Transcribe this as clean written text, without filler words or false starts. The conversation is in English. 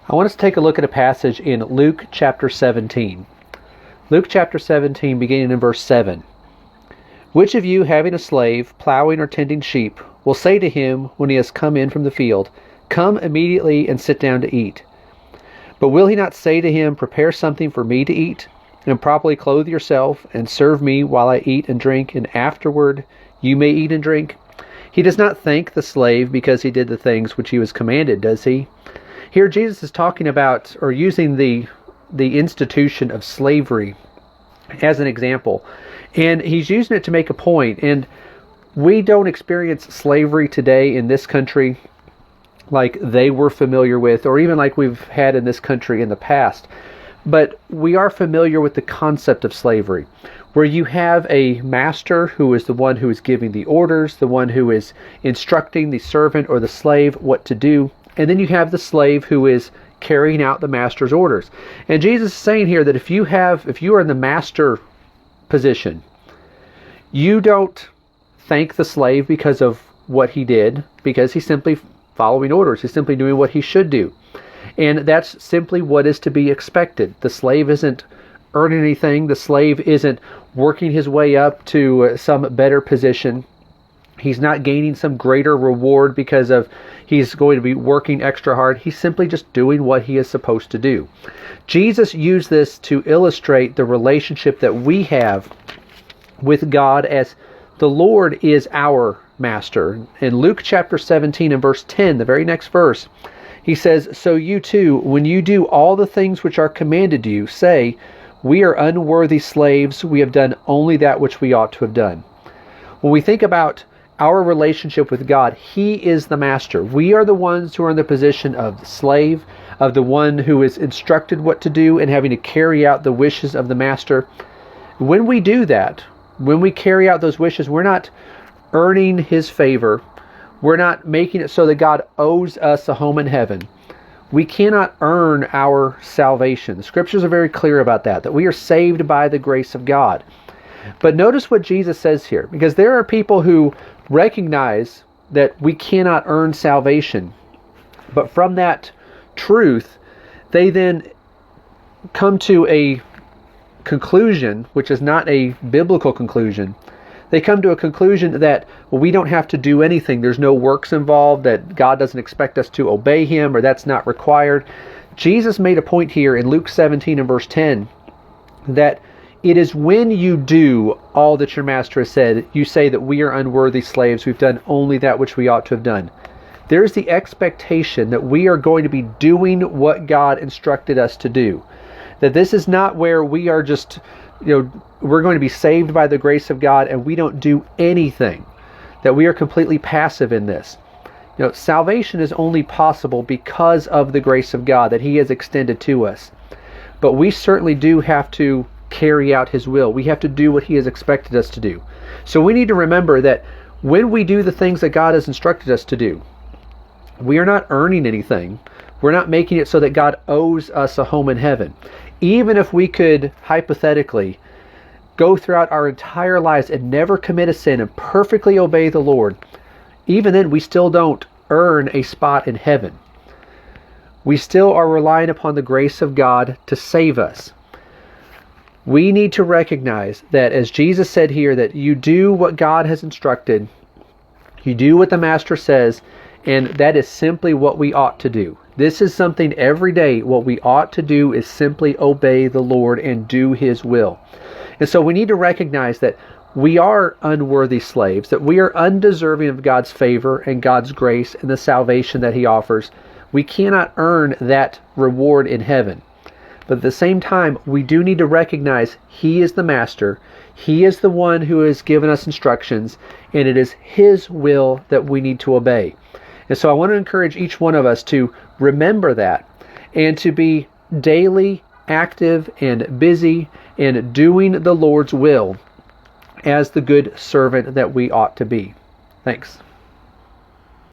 I want us to take a look at a passage in Luke chapter 17. Luke chapter 17, beginning in verse 7. Which of you, having a slave, plowing or tending sheep, will say to him when he has come in from the field, Come immediately and sit down to eat? But will he not say to him, Prepare something for me to eat, and properly clothe yourself, and serve me while I eat and drink, and afterward you may eat and drink? He does not thank the slave because he did the things which he was commanded, does he? Here Jesus is talking about, or using the institution of slavery as an example. And he's using it to make a point. And we don't experience slavery today in this country like they were familiar with, or even like we've had in this country in the past. But we are familiar with the concept of slavery, where you have a master who is the one who is giving the orders, the one who is instructing the servant or the slave what to do. And then you have the slave who is carrying out the master's orders. And Jesus is saying here that if you are in the master position, you don't thank the slave because of what he did, because he's simply following orders. He's simply doing what he should do. And that's simply what is to be expected. The slave isn't earning anything. The slave isn't working his way up to some better position. He's not gaining some greater reward because of he's going to be working extra hard. He's simply just doing what he is supposed to do. Jesus used this to illustrate the relationship that we have with God, as the Lord is our master. In Luke chapter 17 and verse 10, the very next verse, he says, So you too, when you do all the things which are commanded you, say, We are unworthy slaves. We have done only that which we ought to have done. When we think about our relationship with God, He is the master. We are the ones who are in the position of the slave, of the one who is instructed what to do and having to carry out the wishes of the master. When we do that, when we carry out those wishes, we're not earning His favor. We're not making it so that God owes us a home in heaven. We cannot earn our salvation. The scriptures are very clear about that we are saved by the grace of God. But notice what Jesus says here, because there are people who recognize that we cannot earn salvation. But from that truth, they then come to a conclusion, which is not a biblical conclusion. They come to a conclusion that, well, we don't have to do anything. There's no works involved, that God doesn't expect us to obey Him, or that's not required. Jesus made a point here in Luke 17 and verse 10 that it is when you do all that your master has said, you say that we are unworthy slaves, we've done only that which we ought to have done. There's the expectation that we are going to be doing what God instructed us to do. That this is not where we are just, we're going to be saved by the grace of God and we don't do anything. That we are completely passive in this. Salvation is only possible because of the grace of God that He has extended to us. But we certainly do have to carry out His will. We have to do what He has expected us to do. So we need to remember that when we do the things that God has instructed us to do, we are not earning anything. We're not making it so that God owes us a home in heaven. Even if we could hypothetically go throughout our entire lives and never commit a sin and perfectly obey the Lord, even then we still don't earn a spot in heaven. We still are relying upon the grace of God to save us. We need to recognize that, as Jesus said here, that you do what God has instructed, you do what the Master says, and that is simply what we ought to do. This is something every day. What we ought to do is simply obey the Lord and do His will. And so we need to recognize that we are unworthy slaves, that we are undeserving of God's favor and God's grace and the salvation that He offers. We cannot earn that reward in heaven. But at the same time, we do need to recognize He is the master. He is the one who has given us instructions, and it is His will that we need to obey. And so I want to encourage each one of us to remember that and to be daily active and busy in doing the Lord's will as the good servant that we ought to be. Thanks.